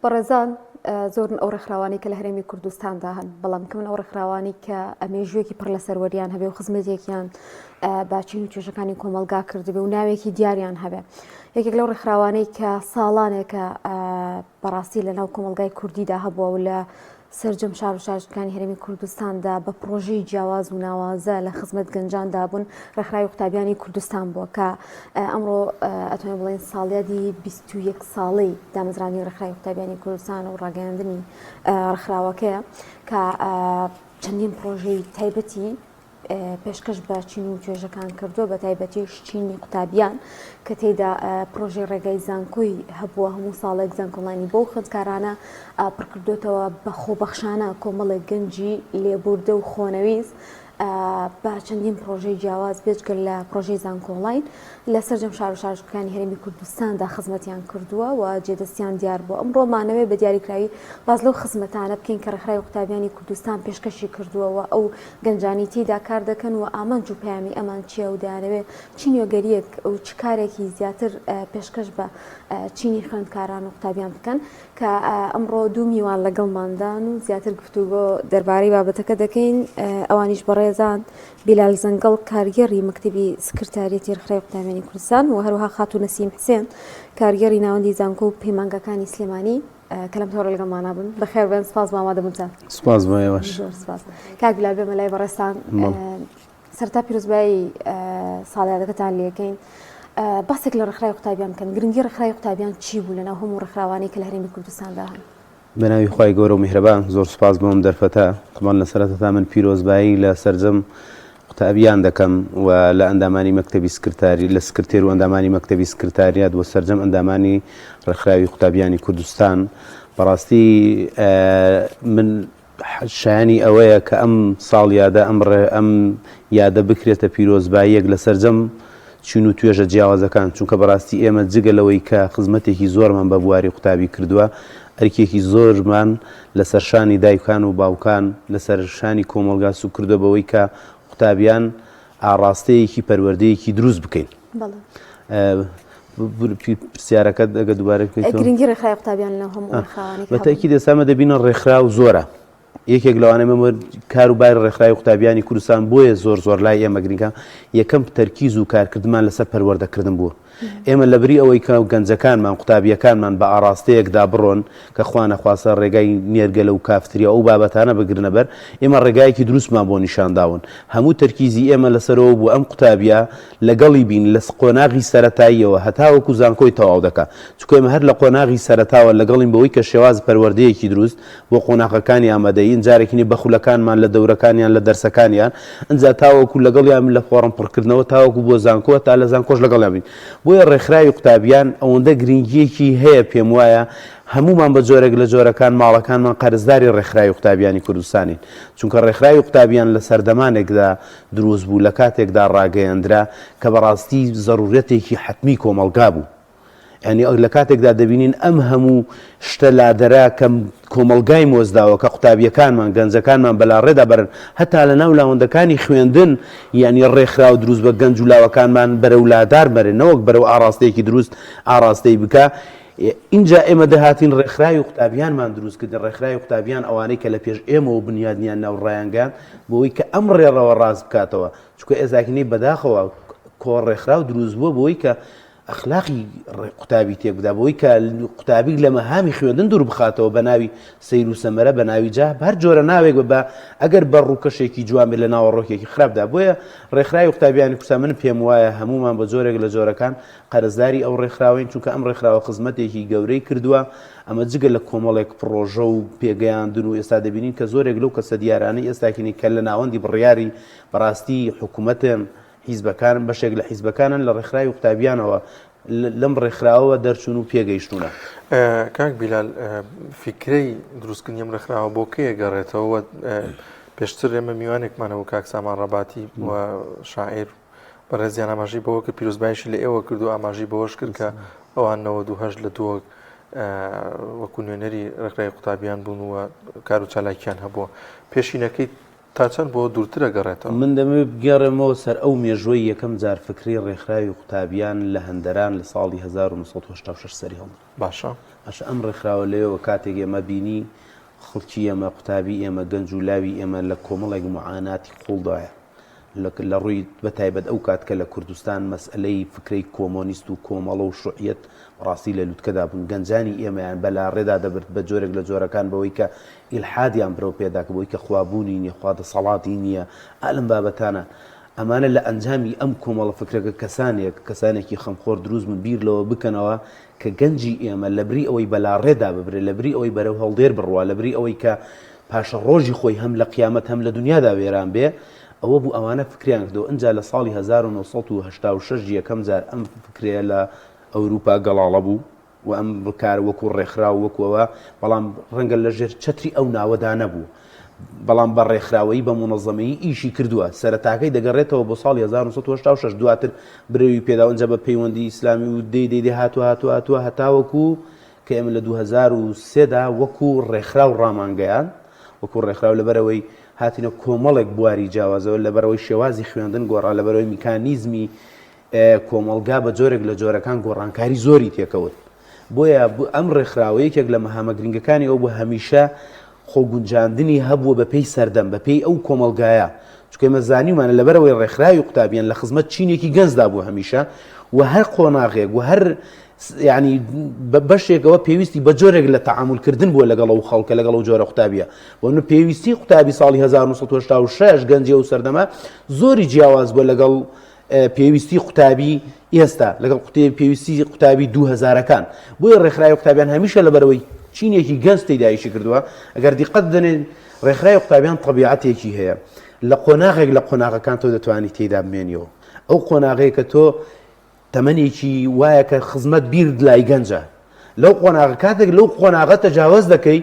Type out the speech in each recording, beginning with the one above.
بەڕێزان زۆر ئەو ڕێکخراوانی کە لە هەرێمی کوردستاندا هەن بەڵام کەمن ئەو ڕێکخراوانی کە ئەمێژوەیەکی پڕ لە سەروەریان هەبێ و خزمەتێکیان باچین و توێژەکانی کۆمەلگا کردبێ و ناوێکی دیاریان هەبێ یەکێک لەو ڕێکخراوانەی کە ساڵانێکە بەڕاستی لە ناو کۆمەلگای کوردیدا هەبووە و لە سەرجەم شار و شارەکانی هەرێمی کوردستاندا بە پرۆژەی جیاواز و ناوازە لە خزمەت گەنجاندا بوون ڕێکخراوی قوتابیانی کوردستان بووە کە ئەمڕۆ ئەتوانین بڵێن ساڵیادی 21 ساڵەی دامەزرانی ڕێکخراوی قوتابیانی کوردستان و ڕاگەیاندنی ڕێکخراوەکەیە کە چەندین پرۆژەی تایبەتی پێشکەش بە چین و توێژەکان کردووە بە تایبەتی چینی قوتابیان کە تێیدا پرۆژەی ڕێگای زانکۆی هەبووە هەموو ساڵێک زانکۆڵانی بۆ خوێندکارانە پڕکردوێتەوە بە خۆبەخشانە کۆمەڵێک گەنجی لێبوردە و خۆنەویست بە چەندین پرۆژەی جیاواز بێجگەل لە پرۆژەی زانکۆڵین لە سەرجەم شار و شارەکانی هەرێمی کوردستاندا خزمەتیان کردووە و جێدەستیان دیار بووە. ئەمڕۆمانەوێ بە دیاریکراوی باز لەو خزمەتانە بکەین کە ڕێکخراوی قوتابیانی کوردستان پێشکەشی کردووەوە ئەو گەنجانی تێیدا کار دەکەن و ئامانج و پەیامی ئەمان چییە و دەیانەوێ چینیۆگەریەک و چ کارێکی زیاتر پێشکەش بە چینی خوێندکاران و قوتابیان بکەن کە ئەمڕۆ دوو میوان لەگەڵماندان و زیاتر گفتوگۆ دەربارەی بابەتەکە دەکەین ئەوانیش بەڕێزان بیلال زەنگەڵ کارگەری مەکتەبی سکرتاریەتی ڕێکخراوی قوتابیانی کوردستان و هەروەها خاتوو نەسیم حسێن کارگەری ناوەندی زانکۆ و پەیمانگەکانی سلێمانی کە لەم تۆڕە لەگەڵمانە بن بەخێر بن سپاس بۆ ئامادەبوونتان. سپاس بۆ ئێوەش. سپاس. کاک بیلال بێمە لای بەڕێستان سەرتا پیرۆزبایی ساڵیادەکەتان لێکەین باسێک لە ڕێکخراوی قوتابیان بکەن گرنگی ڕێکخراوی قوتابیان چی بوو لەناو هەموو ڕێکخراوانەی کە لە هەرێمی کوردستاندا هەن؟ بەناوی خوای گەورە و میهرەبان زۆر سپاس بۆم دەرفەتە قبان لە سەرەتاتا من پیرۆزبایی لە سەرجەم قوتابیان دەکەم و لە ئەندامانی مەکتەبی سکرتاری لە سکرتێر و ئەندامانی مەکتەبی سکرتاریات وە سەرجەم ئەندامانی ڕێکخراوی قوتابیانی کوردستان بەڕاستی من شایانی ئەوەیە کە ئەم ساڵیادە ئەم یادە بکرێتە پیرۆزباییەک لە سەرجەم چین و توێژە جیاوازەکان چونکە بەڕاستی ئێمە جگە لەوەی کە خزمەتێکی زۆرمان بە بواری قوتابی کردووە ئەرکێکی زۆرمان لەسەر شانی دایکان و باوکان لەسەر شانی کۆمەلگا سوک کردو بەوەی کە قوتابیان ئاڕاستەیەکی پەروەردەیەکی دروست بکەین. پرسیارەکەت ئەگە دووبارە بکەیتەوە گرنگی ڕێکخراوی قوتابیان لە هەموو ڕێکخراوانێک بەتاکید ئێستا دەبینە ڕێکخراو زۆرە یەکێک لەوانەیە مەمە کاروباری ڕێکخراوی قوتابیانی کوردستان بۆیە زۆر لای ئێمە گرنگە یەکەم تەرکیز و کارکردمان لەسەر پەروەردەکردن بووە. ئێمە لەبری ئەوەی کە گەنجەکانمان قوتابیەکانمان بە ئاڕاستەیەکدا بڕۆن کە خوا نەخواسە ڕێگای نێرگەلە و کافتریا ئەو بابەتانە بگرنە بەر ئێمە ڕێگایەکی دروستمان بۆ نیشانداون هەموو تەرکیزی ئێمە لەسەرەوە بوو ئەم قوتابیە لەگەڵی بین لە قۆناغی سەرەتاییەوە هەتاوەکو زانکۆی تەواو دەکات چونکە ئێمە هەر لە قۆناغی سەرەتاوە لەگەڵین بەوەی کە شێواز پەروەردەیەکی دروست بۆ قۆناغەکانی ئامادەیین جارێکی بەخولەکانمان لە دەورەکانیان لە دەرسەکانیان ئەنجا تاوەکو لەگەڵیان لە فۆڕم پڕکردنەوە تاوەکو بۆ زانکۆ تا لە زانکۆش لەگەڵیان بین بۆیە ڕێکخراوی قوتابیان ئەوەندە گرنگیەکی هەیە پێم وایە هەمومان بە جۆرێک لە جۆرەکان ماڵەکانمان قەرزداری ڕێکخراوی قوتابیانی کوردستانین چونکە ڕێکخراوی قوتابیان لە سەردەمانێکدا دروست بوو لە کاتێکدا ڕاگەیاندرا کە بەڕاستی زەرورەتێکی حتمی کۆمەلگا بوو ینی لە کاتێکدا دەبینین ئەم هەموو شتە لادەرا کە کۆمەلگای مۆزداوە کە قوتابیەکانمان گەنجەکانمان بەلاڕێدا بەرن هەتا لە ناو لاوەندەکانی خوێندن ینی ڕێکخراو دروست بە گەنج و لاوەکانمان بەرەو لادار بەرن نەوەک بەرەو ئاڕاستەیەکی دروست ئاڕاستەی بکە اینجا ئێمە دەهاتین ڕێکخراوی قوتابیانمان دروست کردن ڕێکخراوی قوتابیان ئەوانەی کە لە پێش ئێمەوە بنیادنیان ناو ڕایانگەان بۆەوەی کە ئەم ڕێڕەوە ڕاست بکاتەوە چونکە ئێزاکنەی بەداخەوە کۆ ڕێکخراو دروست بووە بۆی کە ئەخلاقی قوتابی تێک بدا بۆی کە قوتابی لە مەهامی خوێندن دوور بخاتەوە بە ناوی سەیر و سەمەرە بە ناوی جا هەر جۆرە ناوێک بە ئەگەر بە ڕووکەشێکی جوان بێت لە ناوەڕۆکێکی خراپدا بۆیە ڕێکخراوی قوتابیانی کوردستان من پێم وایە هەمومان بە جۆرێک لە جۆرەکان قەرزداری ئەو ڕێکخراوین چونکە ئەم ڕێکخراوە خزمەتێکی گەورەی کردووە ئەمە جگە لە کۆمەڵێک پرۆژە و پێگەیاندن و ئێستا دەبینین کە زۆرێک لەو کەسە دیارانەی ئێستاکینی کە لە ناوەندی بڕیاری بەڕاستی حکوومەتێن حیزبەکان بەشێک لە حیزبەکانن لە ڕێکخراوی قوتابیانەوە لەم ڕێکخراوە دەرچوون و پێگەیشتونە. کاک بیلال فیکرەی دروستکردنی ئەم ڕێکخراوە بۆ کێ گەڕێتەوە پێشتر ئێمە میوانێکمانەوە کاک سامان ڕەباتی و شاعیر بەڕێزیان ئاماژەی بەوە کە پیرۆزبایشی لە ئێوە کرد و ئاماژەی بەوەش کرد کە ئەوان 92 لە دووە وەکو نوێنەری ڕێکخراوی قوتابیان بوون و کار و چالاکیان هەبووە پێشینەکەی تا چەند بۆ دوورترە گەڕێتەوە من دەمێ بگەڕێمەوە سەر ئەو مێژوەی یەکەم جار فکری ڕێکخراوی قوتابیان لە هەندەران لە ساڵی 1986 سەری هەڵدا باشە ئەم ڕێکخراوە لەوێەوە کاتێک ئێمە بینی خەڵکی ئێمە قوتابی ئێمە گەنج و لاوی ئێمە لە کۆمەڵێک معاناتی خۆڵدایە لە ڕووی بەتایبەت ئەو کاتکە لە کوردستان مەسئلەی فکرەی کۆمۆنیست و کۆمەڵە و شوعیەت ڕاستی لە لووتکەدا بوون گەنجانی ئێمەیان بەلا ڕێدا دەبرد بە جۆرێک لە جۆرەکان بەوەی کە ئیلحادیان برەو پێدا کە بۆی کە خوابوونی نییە خوا دەسەڵاتی نییە ئالم بابەتانە ئەمانە لە ئەنجامی ئەم کۆمەڵە فکرەکە کەسانێکی خەمخۆر دروست من بیر لەوە بکەنەوە کە گەنجی ئێمە لەبری ئەوەی بەلا ڕێدا ببرێ لەبری ئەوەی بەرەو هەڵدێر بڕوا لەبری ئەوەی کە پاشە ڕۆژی خۆی هەم لە قیامەت هەم لە دنیادا وێران بێ ئەوە بوو ئەوانە فکریان کردەوە ئەجا لە ساڵی 1986 یەکەم جار ئەم فکرەیە لە ئەوروپا گەڵاڵە بوو و ئەم بکار وەکو ڕێکخرا و وەکوەوە بەڵام ڕەنگە لە ژێر چەتری ئەو ناوەدا نەبوو بەڵام بە ڕێکخراوەی بە مونەزەمەیی ئیشی کردووە سەرەتاکەی دەگەڕێتەوە بۆ ساڵی 1986 دواتر برەوی پێداونجە بە پەیوەندی ئیسلامی و دەی هاتووە هەتاوەکو کە ئێمە لە 2003دا وەکو ڕێکخراو ڕامانگەیان وەکو ڕێکخراو لەبەرەوەی هاتینە کۆمەڵێک بواری جیاوازەوە لەبەرەوەی شێوازی خوێندن گۆڕا لەبەرەوەی میکانیزمی کۆمەلگا بە جۆرێک لە جۆرەکان گۆڕانکاری زۆری تێکەوت بۆیە ئەم ڕێکخراوە یەکێک لە مەهامە گرنگەکانی ئەو بۆ هەمیشە خۆگونجاندنی هەبووە بە پێی سەردەم بە پێی ئەو کۆمەلگایە چونکە ئێمە زانیومانە لەبەرەوەی ڕێکخراوی قوتابیان لە خزمەت چینێکی گەنجدا بوو هەمیشە و هەر قۆناغێک و هەر یعنی بەشێکەوە پێویستی بە جۆرێک لە تەعاملکردن بووە لەگەڵ ئەو خەڵکە لەگەڵ ئەو جۆرە قوتابیە بۆ نە پێویستی قوتابی ساڵی 1986 گەنجی و سەردەما زۆری جیاواز بووە لەگەڵ پێویستی قوتابی ئێستا لەگەڵ پێویستی قوتابی 2000ەکان بۆیە ڕێکخراوی قوتابیان هەمیشە لەبەرەوەی چینێکی گەنج تێدایشی کردووە ئەگەر دیقەت بدەنێن ڕێکخراوی قوتابیان طبیعەتێکی هەیە لە قۆناغێک لە قۆناغەکان تۆ دەتوانیت تێدا بمێنیەوە ئەو قۆناغەیە کە تۆ تەمەنێکی وایە کە خزمەت بیرد لای گەنجە لەو قۆناغە کاتێک لەو قۆناغە تەجاوز دەکەی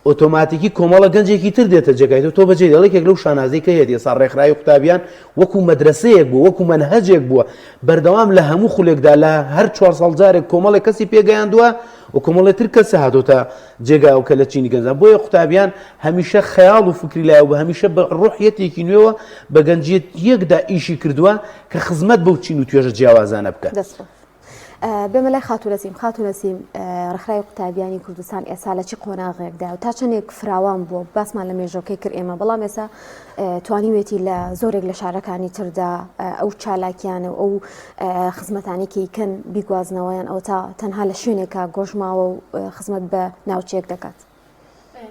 ئۆتۆماتیکی کۆمەڵە گەنجێکی تر دێتە جێگایتەوە تۆ بەجێ دەڵێکێک لەو شانازەی کە هەیە ئێستا ڕێکخراوی قوتابیان وەکو مەدرسەیەک بوو وەکو مەنهەجێک بووە بەردەوام لە هەموو خولێکدا لە هەر 4 ساڵ جارێک کۆمەڵێک کەسی پێگەیاندووە و کۆمەڵێک تر کەسی هاتۆتە جێگا و کە لە چینی گەنجان بۆیە قوتابیان هەمیشە خەیاڵ و فکری لایە و هەمیشە بە ڕوحیەتێکی نوێوە بە گەنجیت یەکدا ئیشی کردووە کە خزمەت بەو چین و توێژە جیاوازانە بکات بێمە لای خاتونەسیم ڕێکخراوی قوتابیانی کوردستان ئێستا لە چی قۆناغێکدا و تا چەندێک فراوان بووە باسمان لە مێژۆکەی کرد ئێمە بەڵام ئێستا توانیوێتی لە زۆرێک لە شارەکانی تردا ئەو چالاکیانە و ئەو خزمەتانێکی کەن بیگوازنەوەیان ئەو تا تەنها لە شوێنێکە گۆژماوە و خزمەت بە ناوچەیەک دەکات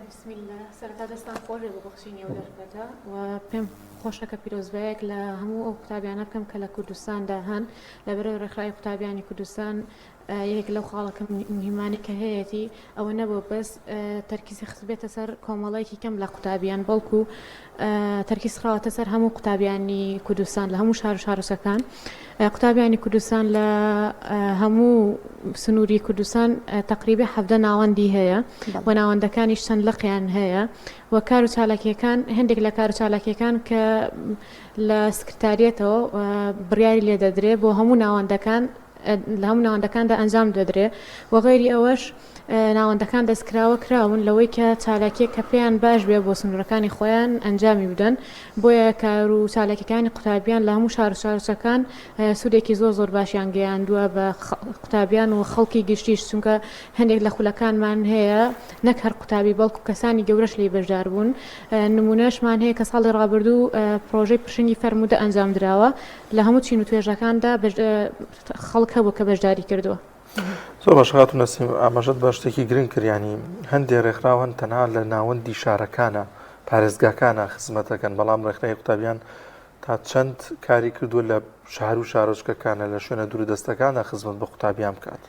بسمیلا سەرتا دەستان خۆش بۆ بەخشینی ئەو دەرفەتە و پێم خۆشەکە پیرۆزبەیەک لە هەموو ئەو قوتابیانە بکەم کە لە کوردستاندا هەن لەبەرەوەی ڕێکخراوی قوتابیانی کوردستان یەک لەو خاڵەکە مهمانی کە هەیەی ئەوە نەبوو بەس تەرکیزی خزبێتە سەر کۆمەڵایەکی کەم لە قوتابیان بەڵکو تەرکیز خراوەتە سەر هەموو قوتابیانی کوردستان لە هەموو شار و شارۆچەکان قوتابیانی کوردستان لە هەموو سنووری کوردستان تقریبی 17 ناوەندی هەیە و ناوەندەکانیش چەند لەقیان هەیە و کار و چالاکیەکان هەندێک لە کار و چالاکیەکان کە لە سکرتاریەتەوە بڕیاری لێ دەدرێت بۆ هەموو ناوەندەکان لە هەموو ناوەندەکاندا ئەنجام دەدرێت و غێری ئەوەش ناوەندەکان دەستکراوە کراون لەوەی کە چالاکیە کە پێیان باش بێ بۆ سنوورەکانی خۆیان ئەنجامی بدەن بۆیە کار و چالاکیەکانی قوتابیان لە هەموو شار و شارچەکان سوودێکی زۆر باشیان گەیاندووە بە قوتابیان و خەڵکی گشتیش چونکە هەندێک لە خولەکانمان هەیە نەک هەر قوتابی بەڵکو کەسانی گەورەش لێ بەشدار بوون نمونەشمان هەیە کە ساڵی ڕابردوو پرۆژەی پشنی فەرموودە ئەنجام درراوە لە هەموو چین و توێژەکاندا خەڵک هەبوو کە بەشداری کردووە زۆر باش هاتوو نەسیم ئاماژەت بە شتێکی گرنگ کردیانی هەندێک ڕێکخراوان تەنها لە ناوەندی شارەکانە پارێزگاکانە خزمەتەکەن بەڵام ڕێکخراوی قوتابیان تا چەند کاری کردووە لە شار و شارۆچکەکانە لە شوێنە دوور دەستەکانە خزمەت بە قوتابیان بکات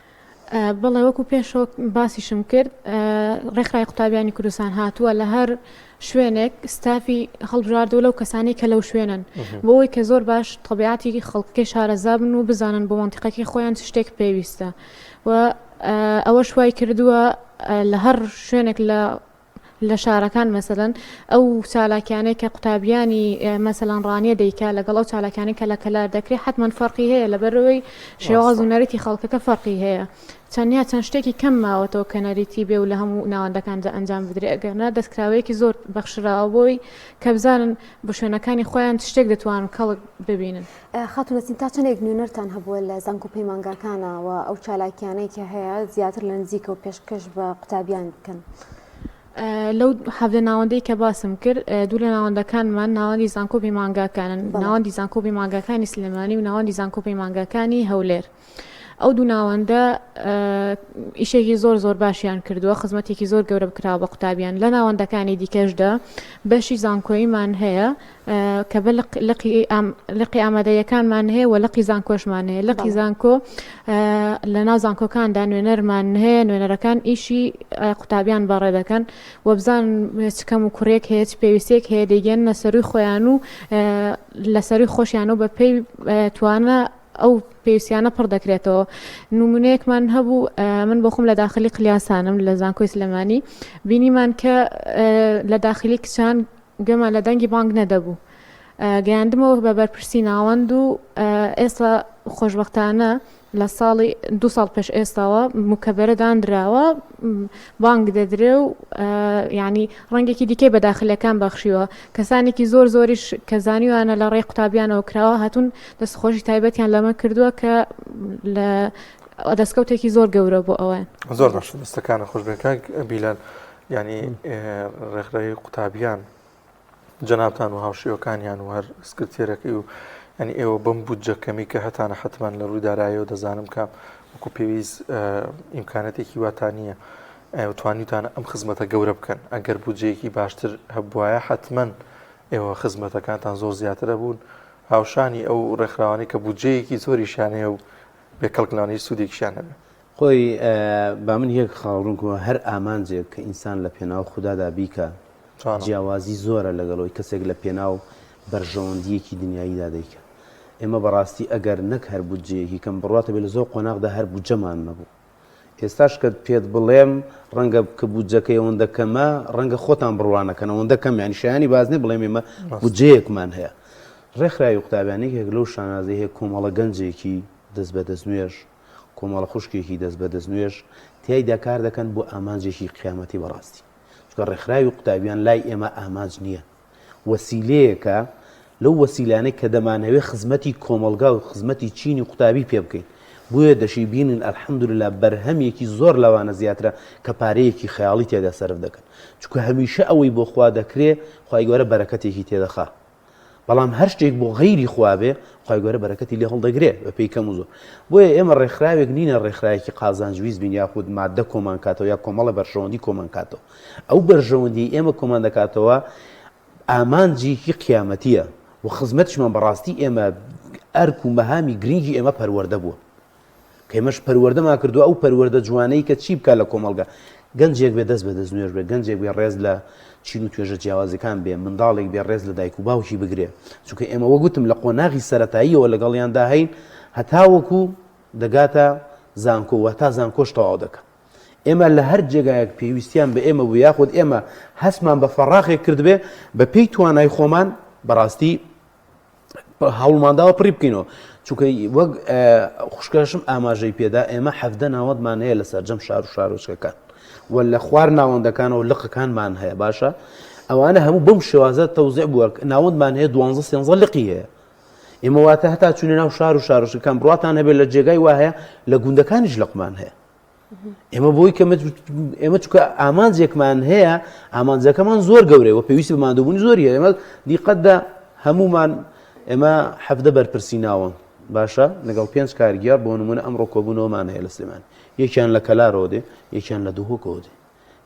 بەڵێ وەکو پێشەوە باسیشم کرد ڕێکخراوی قوتابیانی کوردستان هاتووە لە هەر شوێنێک ستافی هەڵبژاردووە لەو کەسانی کە لەو شوێنن بۆەوەی کە زۆر باش طبیعەتی خەڵکەکەی شارەزا بن و بزانن بۆ مەنتیقەکەی خۆیان شتێک پێویستە و ئەوە شوای کردووە لە هەر شوێنێک لە شارەکان مەسەلەن ئەو چالاکیانەی کە قوتابیانی مەسەلەن ڕانیە دەیکا لەگەڵ ئەو چالاکیانەی کە لە کەلار دەکرێت حتمما فەرقی هەیە لەبەرەوەی شێواز و نەریتی خەڵکەکە فەرقی هەیە چەندیا چەند شتێکی کەم ماوەتەوە کە نەریتی بێ و لە هەموو ناوەندەکاندا ئەنجام بدرێت ئەگەرنا دەستکراوەیەکی زۆر بەخشراوە بۆی کە بزانن بە شوێنەکانی خۆیان شتێک دەتوانن کەڵک ببینن. خاتونەچین تا چەندێک نوێنەرتان هەبووە لە زانکۆ پەیمانگاکانەوە ئەو چالاکیانەی کە هەیە زیاتر لە نزیکە و پێشکەش بە قوتابیان بکەن. لەو حەڤدە ناوەندەی کە باسم کرد دوو لە ناوەندەکانمان ناوەندی زانکۆ پەیمانگاکانن ناوەندی زانکۆ پەیمانگاکانی سلێمانی و ناوەندی زانکۆ پەیمانگاکانی هەولێر. ئەو دوو ناوەندە ئیشێکی زۆر باشیان کردووە خزمەتێکی زۆر گەورە بکراوە بە قوتابیان لە ناوەندەکانی دیکەشدا بەشی زانکۆییمان هەیە کە بە لقی ئامادەیەکانمان هەیە و لقی زانکۆشمان هەیە لقی زانکۆ لە ناو زانکۆکاندا نوێنەرمان هەیە نوێنەرەکان ئیشی قوتابیان بەڕێ دەکەن و بزان چکەم و کوڕێک هەیە پێویستێک هەیە دەیگەن لەسەروی خۆیان و لەسەروی خۆشیان و بە پێی توانە ئەو پێویستیانە پڕ دەکرێتەوە نمونەیەکمان هەبوو من بۆ خۆم لە داخلی قلیاسانم لە زانکۆی سلێمانی بینیمان کە لە داخلی کچان گوێمان لە دەنگی بانگ نەدەبوو گەیاندمەوە بە بەرپرسی ناوەند و ئێستا خۆشبەختانە لە ساڵی 2 ساڵ پێش ئێستاوە مکەبەرە دانراوە بانگ دەدرێ و ینی ڕەنگێکی دیکەی بە داخلەکان بەخشیوە کەسانێکی زۆریش کە زانیوانە لە ڕێی قوتابیانەوە کراوە هاتوون دەستخۆشی تایبەتیان لەمە کردووە کە لە دەستکەوتێکی زۆر گەورە بۆ ئەوە زۆر باش دەستەکانە خۆشبێکە بیلال ینی ڕێکخراوی قوتابیان جەنابتان و هاوشێوەکانیان و هەر سکرتێرەکەی و ینی ئێوە بەم بودجەکەمی کە هەتانە حتمان لە ڕووی داراییەوە دەزانم کە وەکو پێویست ئیمکانەتێکی واتانیە توانیتانە ئەم خزمەتە گەورە بکەن ئەگەر بودجەیەکی باشتر هەبوایە حتمما ئێوە خزمەتەکانتان زۆر زیاترە بوون هاوشانی ئەو ڕێکخراوانەی کە بودجەیەکی زۆریشانەیە و بێکەڵکلانی سوودێکیشان هەبێ خۆی با من یەک خاوڕونکەوە هەر ئامانجێک کە ئینسان لە پێناو خوددادا بیکە جیاوازی زۆرە لەگەڵەوەی کەسێک لە پێناو بەرژەوەندیەکی دنیاییدا دەیکە ئێمە بەڕاستی ئەگەر نەک هەر بودجەیەکی کەم بڕاتە بێ لە زۆر قۆناغدا هەر بودجەمان نەبوو ئێستاش کە پێت بڵێم ڕەنگە کە بودجەکەی ئەوەندە کەمە ڕەنگە خۆتان بڕوانەکەن ئەوەندە کەم یانی شایانی بازنێ بڵێم ئێمە بودجەیەکمان هەیە ڕێکخراوی قوتابیانێک لەو شانازەی هەیە کۆمەڵە گەنجێکی دەست بە دەستنوێژ کۆمەڵە خوشکێکی دەست بە دەستنوێژ تیایدا کار دەکەن بۆ ئامانجێکی قیامەتی بەڕاستی چونکە ڕێکخراوی قوتابیان لای ئێمە ئامانج نییە وەسیلەیەکە لەو وەسیلانەی کە دەمانەوێت خزمەتی کۆمەلگا و خزمەتی چینی قوتابی پێ بکەین بۆیە دەشی بینن ئەلحەمدوللا بەرهەمێکی زۆر لەوانە زیاترە کە پارەیەکی خەیاڵی تێدا سەرف دەکەن چونکە هەمیشە ئەوەی بۆ خوا دەکرێ خوای گەورە بەرەکەتێکی تێدەخا بەڵام هەر شتێک بۆ غەیری خوا بێ خوای گەورە بەرەکەتی لێ هەڵدەگرێت بە پێی کەم و زۆر بۆیە ئێمە ڕێکخراوێک نینە ڕێکخراوێکی قازانجویست بین یاخود مادە کۆمان کاتەوە یا کۆمەڵە بەرژەوەندی کۆمان کاتەوە ئەو بەرژەوەندی ئێمە کۆمان دەکاتەوە ئامانجێکی قیامەتیە و خزمەتشمان بەڕاستی ئێمە ئەرک و مەهامی گرنگی ئێمە پەروەردە بووە کە ئێمەش پەروەردەمان کردووە ئەو پەروەردە جوانەی کە چی بکات لە کۆمەڵگا گەنجێک بێ دەست بە دەستنوێژ بێ گەنجێک بێ ڕێز لە چین و توێژە جیاوازەکان بێ منداڵێک بێ ڕێز لە دایک و باوکی بگرێ چونکە ئێمە وەگوتم لە قۆناغی سەرەتاییەوە لەگەڵیاندا هەین هەتاوەکو دەگاتە زانکۆ و تا زانکۆش تەواو دەکە ئێمە لە هەر جێگایەک پێویستیان بە ئێمە بوو یاخود ئێمە هەستمان بە فەڕاخێک کردبێ بە پێی توانای خۆمان بەڕاستی هەوڵمانداوە پڕی بکەینەوە چونکە وەک خوشکەشم ئاماژەی پێدا ئێمە 17 ناوەندمان هەیە لە سەرجەم شار و شارۆچکەکان و لە خوار ناوەندەکانەوە لقەکانمان هەیە باشە ئەوانە هەموو بەم شێوازە تەوزیع بووە ناوەندمان هەیە 12 لقی هەیە ئێمە واتە هەتا چونە ناو شار و شارۆچکەکان بڕاتان هەبێت لە جێگای وا هەیە لە گوندەکانیش لقمان هەیە ئێمە بۆی کە ئێمە چونکە ئامانجێکمان هەیە ئامانجەکەمان زۆر گەورەیە و پێویستی بە مادەبوونی زۆریە ئێمە دیقەتدا هەمومان ئێمە 17 بەرپرسی ناوە باشە لەگەڵ 5 کارگیار بۆ نمونە ئەمڕۆ کۆبوونەوەمان هەیە لە سلێمان یەکیان لە کەلارەوە دێ یەکیان لە دووهۆکەوە دێ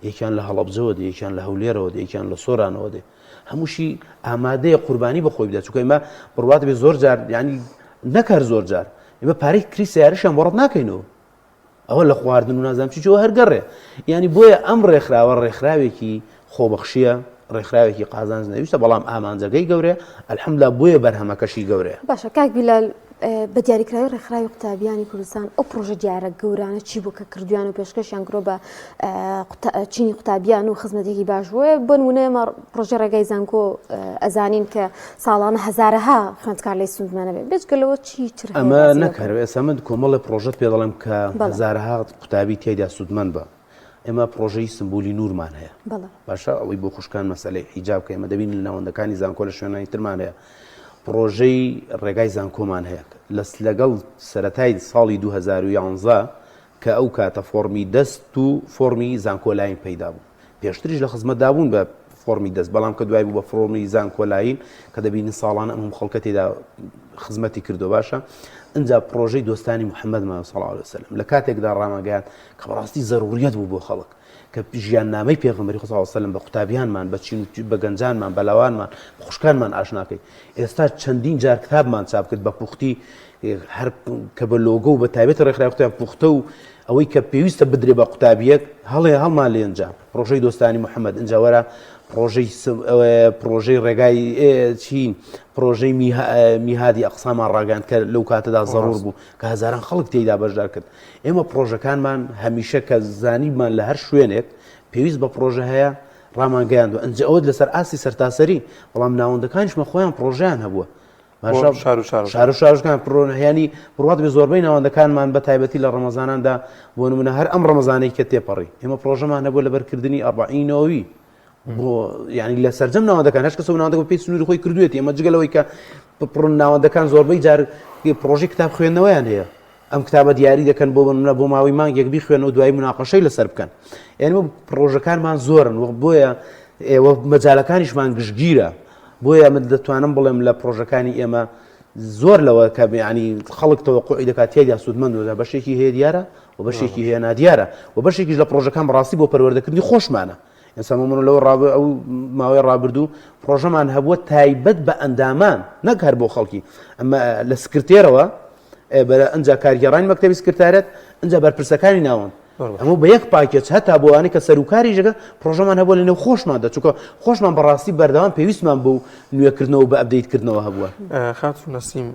یەکیان لە هەڵەبجەوە دێ یەکیان لە هەولێرەوە دێ یەکیان لە سۆرانەوە دێ هەمووشی ئامادەیە قوربانی بەخۆی بدات چونکە ئێمە بڕوات بێ زۆر جار ینی نەکار زۆر جار ئێمە پارەی کری سیارەشیان بۆ ڕەت ناکەینەوە ئەوە لە خواردن و نازانم چیەوە هەرگەڕێ ینی بۆیە ئەم ڕێکخراوە ڕێکخراوێکی خۆبەخشیە ڕێکخراوێکی قازانج نەویستە بەڵام ئامانجەکەی گەورەیە ئەلحەمدولیلا بۆیە بەرهەمەکەشی گەورەیە باشە کاک بیلال بە دیاریکراوی ڕێکخراوی قوتابیانی کوردستان ئەو پرۆژە دیارە گەورانە چی بوو کە کردویان و پێشکەشیان کرۆ بە چینی قوتابیان و خزمەتێکی باش بووە بۆ نمونە ئێمە پرۆژە ڕێگای زانکۆ ئەزانین کە ساڵانە هەزارەها خوێندکار لێی سوودمانە بێت بێجگەلەوە چی تر ئەمە نەکەر ئێستا من کۆمەڵی پرۆژەت پێ دەڵێم کە هەزارەها قوتابی تێدا سوودمەند بە ئێمە پرۆژەی سمبولی نورمان هەیە باشە ئەوەی بۆ خوشکان مەسەلەی حیجاب کە ئێمە دەبین لە ناوەندەکانی زانکۆ لە شوێنانی ترمان هەیە پرۆژەی ڕێگای زانکۆمان هەیە لەگەڵ سەرەتای ساڵی 2011 کە ئەو کاتە فۆرمی دەست و فۆرمی زانکۆلاین پەیدا بوو پێشتریش لە خزمەتدا بوون بە فۆرمی دەست بەڵام کە دوای بوو بە فۆرمی زانکۆلاین کە دەبینی ساڵانە ئەم خەڵکە تێدا خزمەتی کردو باشە ئەنجا پرۆژەی دۆستانی محەممەدمان صلی الله علیه وسلم لە کاتێکدا ڕامەگەیان کە بەڕاستی زەروریەت بوو بۆ خەڵک کە ژیاننامەی پێغەمبەری صلی الله علیه وسلم بە قوتابیانمان بە چین بە گەنجانمان بە لاوانمان بە خوشکانمان ئاشناکەی ئێستا چەندین جار کتابمان چاپ کرد بە پوختی هەر کە بە لۆگۆ و بە تایبەت ڕێکخراوی قوتابیان پوختە و ئەوەی کە پێویستە بدرێ بە قوتابیەک هەڵمان لێ ئەنجا پرۆژەی دۆستانی محەممەد ئەنجا وەرە پرۆژەی ڕێگای چین پرۆژەی میهادی ئەقسامان ڕاگەاند کە لەو کاتەدا زەڕور بوو کە هەزاران خەڵک تێیدا بەشدار کرد ئێمە پرۆژەکانمان هەمیشە کە زانیمان لە هەر شوێنێک پێویست بە پرۆژە هەیە ڕامانگەیاندوە ئەنجا ئەوە لەسەر ئاسی سەرتاسەری بەڵام ناوەندەکانیشمە خۆیان پرۆژیان هەبووە شار و شارشکان پرۆنهیانی بڕات بە زۆربەی ناوەندەکانمان بە تایبەتی لە ڕەمەزاناندا بۆ نمونە هەر ئەم ڕەمەزانەی کە تێپەڕی ئێمە پرۆژەمان هەبووە لە بەرکردنی ئەربعینەوەوی بۆ ینی لە سەرجەم ناوەندەکان هەش کەسە ناوەندەکە پێی سنووری خۆی کردوێتی ئەمە جگەلەوەی کە پڕ ناوەندەکان زۆربەی جار پرۆژی کتاب خوێندنەوەیان هەیە ئەم کتابە دیاری دەکەن بۆ منە بۆ ماوەی مانگێک بیخوێن و دوای مناقەشەی لەسەر بکەن ئێمە پرۆژەکانمان زۆرن بۆیە ئێوە مەجالەکانیشمان گشتگیرە بۆیە من دەتوانم بڵێم لە پرۆژەکانی ئێمە زۆر لەوە کە ینی خەڵک تەوەقعی دەکات تێدا سوودمەند بەشێکی هەیە دیارە و بەشێکی هەیە نادیارە و بەشێکیش لە پرۆژەکان بەڕاستی بۆ پەروەردەکردنی خۆشمانە ئێستا من لەوە ئەو ماوەی ڕابردوو پرۆژەمان هەبووە تایبەت بە ئەندامان نەک هەر بۆ خەڵکی ئەمە لە سکرتێرەوە ئەنجا کارگەڕانی مەکتەبی سکرتارەت ئەنجا بەرپرسەکانی ناوەند ئەمە بە یەک پاکێج هەتا بۆ ئەوانەی کە سەرکاری ژەکە پرۆژەمان هەبووە لەنێو خۆشماندا چونکە خۆشمان بەڕاستی بەردەوام پێویستمان بۆ نوێکردنەوە بە ئەپدەیتکردنەوە هەبووە خاتون نەسیم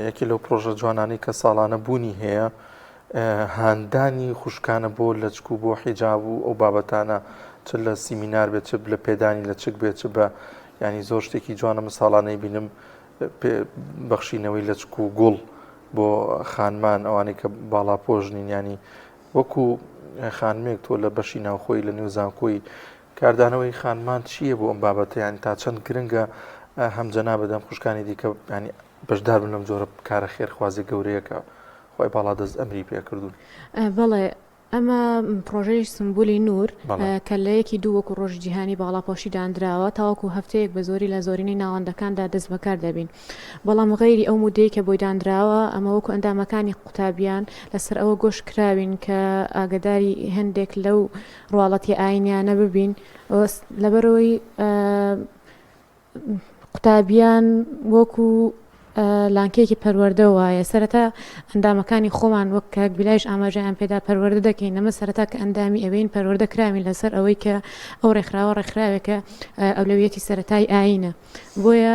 یەکی لەو پرۆژە جوانانەی کە ساڵانە بوونی هەیە هاندانی خوشکانە بۆ لەچک و بۆ حیجاب و ئەو بابەتانە چ لە سیمینار بێت چ لە پێدانی لە چک بێت چ بە ینی زۆر شتێکی جوانە مەساڵانەی بینم بەخشینەوەی لە چک و گوڵ بۆ خانمان ئەوانەی کە باڵاپۆژنین ینی وەکو خانمێک تۆ لە بەشی ناوخۆی لە نێوزانکۆی کاردانەوەی خانمان چییە بۆ ئەم بابەتە ینی تا چەند گرنگە هەمجەنا بەدەم خوشکانی دیکە ینی بەشدار بن لەم جۆرە کارە خێرخوازی گەورەیەکە خۆی باڵا دەست ئەمری پێکردوون بەڵێ ئەمە پرۆژەی سمبولی نور کە لە یەکی دوو وەکو ڕۆژ جیهانی باڵاپۆشی دانراوە تاوەکو هەفتەیەک بە زۆری لە زۆرینەی ناوەندەکاندا دەست بەکار دەبین بەڵام غەیری ئەو مودەی کە بۆی دانراوە ئەمە وەکو ئەندامەکانی قوتابیان لەسەر ئەوە گۆش کراوین کە ئاگداری هەندێک لەو ڕواڵەتی ئاینیانە ببین لەبەرەوەی قوتابیان وەکو لانکێکی پەروەردە وایە سەرەتا ئەندامەکانی خۆمان وەک کاک بیلایش ئاماژەیان پێدا پەروەردە دەکەین ئەمە سەرەتا کە ئەندامی ئەوەین پەروەردە کراوین لەسەر ئەوەی کە ئەو ڕێکخراوێکە ئەولەویەتی سەرەتای ئاینە بۆیە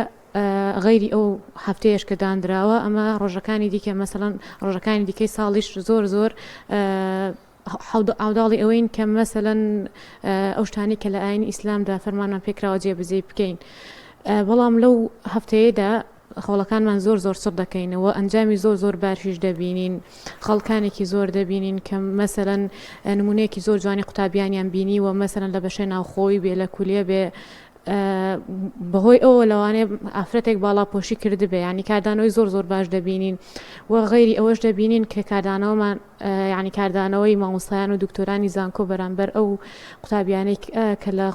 غەیری ئەو هەفتەیەش کە دانراوە ئەمە ڕۆژەکانی دیکە مەسەڵەن ڕۆژەکانی دیکەی ساڵیش زۆر عوداڵی ئەوەین کە مەسەڵەن ئەو شتانی کە لە ئاینی ئیسلامدا فەرمانمان پێکراوە جێبەجێ بکەین بەڵام لەو هەفتەیەدا خەڵەکانمان زۆر سڕ دەکەینەوە ئەنجامی زۆر باشیش دەبینین خەڵکانێکی زۆر دەبینین کە مەسەرەن نمونەیەکی زۆر جوانی قوتابیانیان بینی و مەسەرەن لە بەشەی ناوخۆی بێ لە کولێ بێ بەهۆی ئەوە لەوانەیە ئافرەتێک باڵاپۆشی کردبێ ینی کاردانەوەی زۆر باش دەبینین و غەیری ئەوەش دەبینین کە کاردانەوەمان ینی کاردانەوەی مامۆستایان و دکتۆرانی زانکۆ بەرامبەر ئەو قوتابیانەی کە لە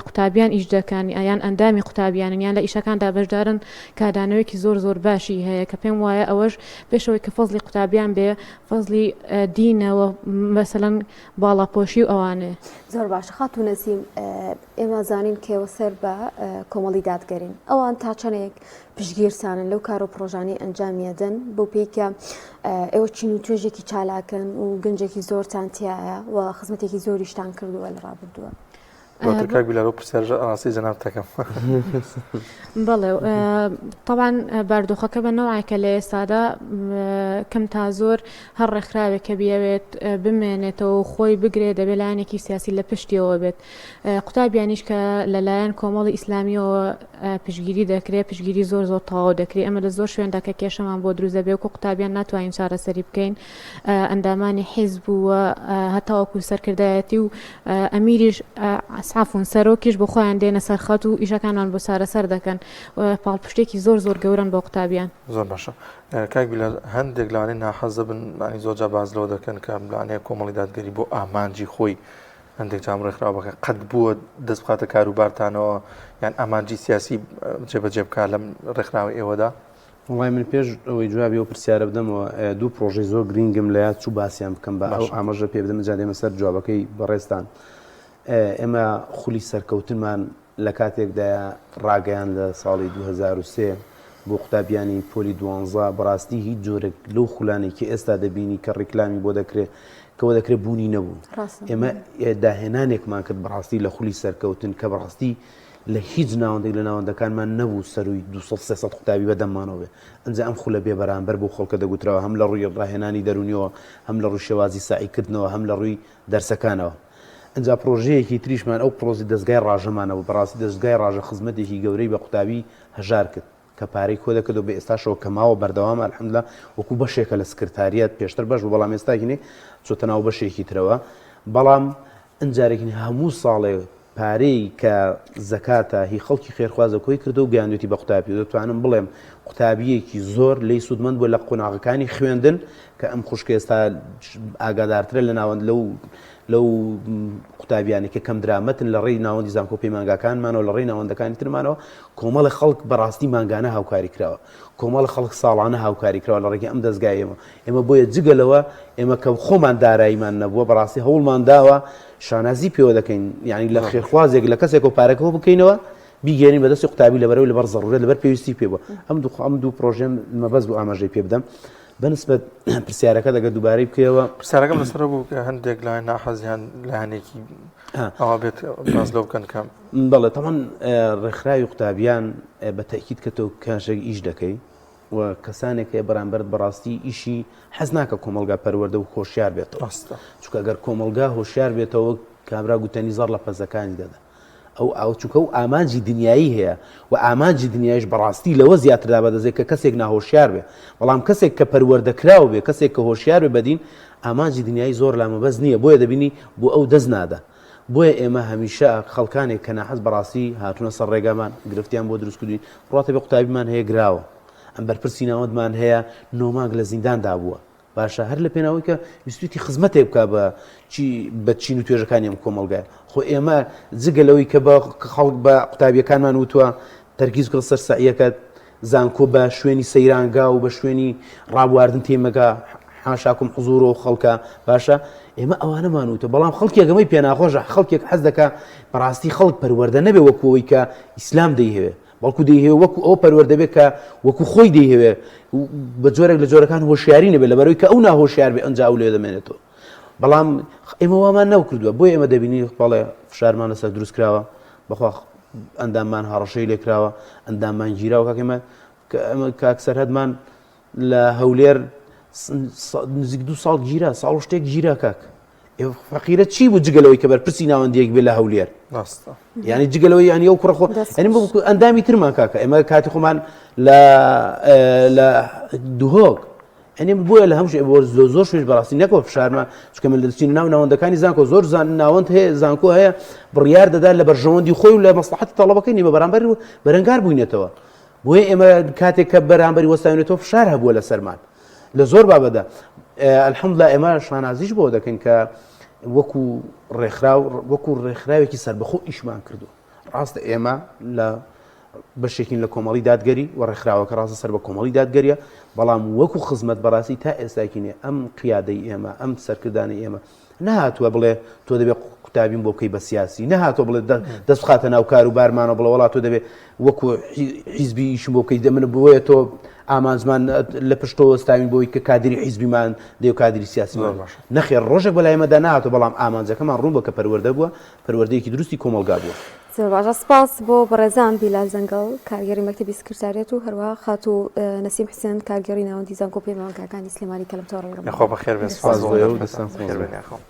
قوتابیان ئیش دەکەن یان ئەندامی قوتابیانن یان لە ئیشەکاندا بەشدارن کاردانەوەیکی زۆر باشی هەیە کە پێم وایە ئەوەش پێشەوەی کە فەزلی قوتابیان بێ فەزلی دینەوە مەسەڵەن باڵاپۆشی و ئەوانێ زۆر باش خاتون نەسیم ئێمە زانین کێوە سەر بە کۆمەڵی دادگەرین ئەوان تا چەندێک پشگیرسانن لەو کار و پرۆژانی ئەنجامیەدەن بۆ پێیکە ئێوە چین و توێژێکی چالاکن و گەنجێکی زۆرتان تایە و خزمەتێکی زۆریشتان کردووە لە ڕابردووە کاک بیلال پرسیارە ڕاستی جەنابتەکەم بەڵێ طبعاً بەردۆخەکە بە نەوعێکە لە ئێستادا کەم تا زۆر هەر ڕێکخراوێکە بیاوێت بمێنێتەوە خۆی بگرێت دەبێت لایەنێکی سیاسی لە پشتیەوە بێت قوتابیانیش کە لەلایەن کۆمەڵی ئیسلامیەوە پشگیری دەکرێت پشگیری زۆر زۆر تەواو دەکرێت ئەمە لە زۆر شوێندا کە کێشەمان بۆ دروست دەبێت وکو قوتابیان ناتوانین چارەسەری بکەین ئەندامانی حیزب و هەتاوەکو سەرکردایەتی و ئەمیریش عفوان سەرۆکیش بۆ خۆیان دێنە سەرخەت و ئیشەکانیان بۆ چارەسەر دەکەن پاڵپشتێکی زۆر زۆر گەورن بۆ قوتابیان زۆر باشە کاک بیلال هەندێک لەوانەی ناحەزە بن زۆرجار باز لەوە دەکەن کە لەوانەیە کۆمەڵی دادگەری بۆ ئامانجی خۆی هەندێک جام ڕێکخراو بکە قەت بووە دەست بخاتە کاروبارتانەوە یان ئامانجی سیاسی جێبەجێ بکات لەم ڕێکخراوی ئێوەدا وڵای من پێش ئەوەی جوابی و پرسیارە بدەمەوە دوو پرۆژەی زۆر گرنگم لە یاد چوو باسییان بکەم بە ئەو ئاماژە پێ بدەم جا دێمە سەر جوابەکەی بەڕێستان ئێمە خولی سەرکەوتنمان لە کاتێکدا ڕاگەیان لە ساڵی 2023 بۆ قوتابیانی پۆلی 12 بەڕاستی هیچ جۆرێک لەو خولانێکی ئێستا دەبینی کە ڕێکلامی بۆ دەکرێت کەەوە دەکرێت بوونی نەبوو ئێمە داهێنانێکمان کرد بەڕاستی لە خولی سەرکەوتن کە بەڕاستی لە هیچ ناوەندێک لە ناوەندەکانمان نەبوو سەروی 200 قوتابی بەدەممانەوە ئەنجا ئەم خولە بێ بەرامبەر بۆ خەڵکە دەگوترەوە هەم لە ڕووی ڕاهێنانی دەرونیەوە هەم لە ڕووی شێوازی ساعیکردنەوە هەم لە ڕووی دەرسەکانەوە ئەنجا پرۆژەیەکی تریشمان ئەو پرۆزی دەستگای ڕاژەمانەوە بەڕاستی دەستگای ڕاژە خزمەتێکی گەورەی بە قوتابی هەژار کرد کە پارەی کۆ دەکردەوە بە ئێستاشەوە کەماوە بەردەوامە الحەمدوللا وەکو بەشێکە لە سکرتاریەت پێشتر بەش بەڵام ئێستاکینێ چۆتە ناو بەشێکی ترەوە بەڵام ئەنجارێکی هەموو ساڵێ پارەی کە زەکاتە هی خەڵکی خێرخوازە کۆی کردو و گەیاندوێتی بە قوتابی دەتوانم بڵێم قوتابیەکی زۆر لی سوودمەند بووە لە قۆناغەکانی خوێندن کە ئەم خوشکە ئێستا ئاگادارترە لە ناوەند لەو قوتابیانی کە کەم درامەتن لە ڕێی ناوەندی زانکۆ پێی مانگاکانمانەوە لە ڕێی ناوەندەکانی ترمانەوە کۆمەڵی خەڵک بەڕاستی مانگانە هاوکاری کراوە کۆمەڵی خەڵک ساڵانە هاوکاری کراوە لە ڕێگەی ئەم دەستگای ئێمە بۆیە جگەلەوە ئێمە کە خۆمان داراییمان نەبووە بەڕاستی هەوڵمان داوە شانازی پێوە دەکەین یعنی لە خێرخوازێک لە کەسێک و پارەکەەوە بکەینەوە بیگەێنین بەدەستی قوتابی لەبەرەوەی لەبەر زەڕورێت لەبەر پێویستی پێ بووە ئەم دوو پرۆژێم مەبەست بوو ئاماژەی پێ بدەم بەنسبەت پرسیارەکە دەگە دووبارەی بکەوە پرسیارەکەم لەسەر بوو کە هەندێک لای ناحەزیان لایەنێکی ئەوە بێت باز لەو بکەن کەم بەڵێ تەمان ڕێکخراوی قوتابیان بە تەکید کە تۆ کاشێک ئیش دەکەی و کەسانێک هەیە بەرامبەر بەڕاستی ئیشی حەز ناکە کۆمەلگا پەروەردە و خۆشیار بێتەوە چونکە ئەگەر کۆمەلگا هۆشیار بێتەوە کابرا گوتەنی زەڕ لە پەزەکانی دەدا ئەو چونکە و ئامانجی دنیایی هەیە و ئامانجی دنیایش بەڕاستی لەوە زیاتردا بەدەزێت کە کەسێک ناهۆشیار بێ بەڵام کەسێک کە پەروەردەکراو بێ کەسێک کە هۆشیار بێ بەدین ئامانجی دنیایی زۆر لامەبەز نییە بۆیە دەبینی بۆ ئەو دەست نادا بۆیە ئێمە هەمیشە خەڵکانێک کە ناحەز بەڕاستی هاتوونە سەر ڕێگامان گرفتیان بۆ دروستکردنی ڕاتە بێ قوتابیمان هەیە گراوە ئەم بەرپرسی ناوەندمان هەیە نۆماگ لە زینداندا بووە باشە هەر لە پێناوەی کە ویستویەتی خزمەتێک بکە بە چین و توێژەکانی ئەم کۆمەڵگایە خۆ ئێمە جگەلەوەی کە بە خەڵک بە قوتابیەکانمان وتووە تەرکیز بکە سەر سەعیەکە زانکۆ بە شوێنی سەیرانگا و بە شوێنی ڕابواردن تێمەگا حاشاکم حزور و خەڵکە باشە ئێمە ئەوانەمان وتە بەڵام خەڵکێکەمەی پێناخۆشە خەڵکێک حەز دەکە بەڕاستی خەڵک پەروەردە نەبێ وەکوەوەی کە ئیسلام دەیهەوێ بەڵکو دەیهێ وەکو ئەو پەروەردەبێت کە وەکو خۆی دەیهەوێ بە جۆرێک لە جۆرەکان هۆشیاری نەبێت لەبەرەوەی کە ئەو ناهۆشیار بێ ئەنجا ئەو لێ دەمێنێتەوە بەڵام ئێمە وامان نەوکردووە بۆی ئێمە دەبینی بەڵێ فشارمان لەسەر دروست کراوە بەخوا ئەنداممان هەڕەشەی لێ کراوە ئەنداممان گیراوە کاکەمە کاک سەرهەدمان لە هەولێر نزیک 2 ساڵ گیرا ساڵ شتێک گیرا کاک فەقیرە چی بوو جگەلەوەی کە بەرپرسی ناوەندێک بێ لە هەولێر یعنی جگەلەوەی ینی ئەو کوڕە خۆ ئەندامی ترمان کاکە ئێمە کاتی خۆمان لە دوهۆک ئەنێ بۆیە لە هەموو زۆر شوێش بەڕاستی نەکەوە فشارمان چکە من دەچین ناو ناوەندەکانی زانکۆ زۆر ناوەند هەیە زانکۆ هەیە بڕیار دەدا لە بەرژەوەندی خۆی و لە مەسلحەتی تەڵەبەکەی نیمە بەرامبەر بەرەنگار بووینێتەوە بۆیە ئێمە کاتێک کە بەرامبەری وەستاوێنێتەوە فشار هەبووە لە سەرمان لە زۆر بابەدا الحەمدوللا ئێمە شانازیش بۆ دەکەین کە وەکو ڕێکخراوێکی سەربەخۆ ئیشمان کردو ڕاستە ئێمە لە بەشێکین لە کۆمەڵی دادگەری و ڕێکخراوەکە ڕاستە سەر بە کۆمەڵی دادگەریە بەڵام وەکو خزمەت بەڕاستی تا ئێستاکینێ ئەم قیادەی ئێمە ئەم سەرکردانی ئێمە نەهاتووە بڵێ تۆ دەبێت قوتابیم بۆ بکەی بە سیاسی نەهاتۆ بڵێ دەست بخاتە ناو کار و بارمانەوە بڵێ وڵات تۆ دەبێت وەکو حیزبی ئیشم بۆ بکەی من بۆیە تۆ ئامانزمان لە پشتەوە ستاوین بۆی کە کادری حیزبیمان دێ و کادری سیاسیمان نەخێر ڕۆژێک بەلای ئێمەدا نهاتۆ بەڵام ئامانجەکەمان ڕوون بووە کە پەروەردە بووە پەروەردەیەکی دروستی کۆمەلگا بووە. زۆر باشە سپاس بۆ بەڕێزان بیلال زەنگەڵ کارگەری مەکتەبی سکرتاریەت و هەروە خات و نەسیم حسێن کارگەری ناوەندی زانکۆ پەیمانگاکانی سلێمانی کە لەم تۆڕەوەرە خۆ بەخێر بێت. سپاس بۆ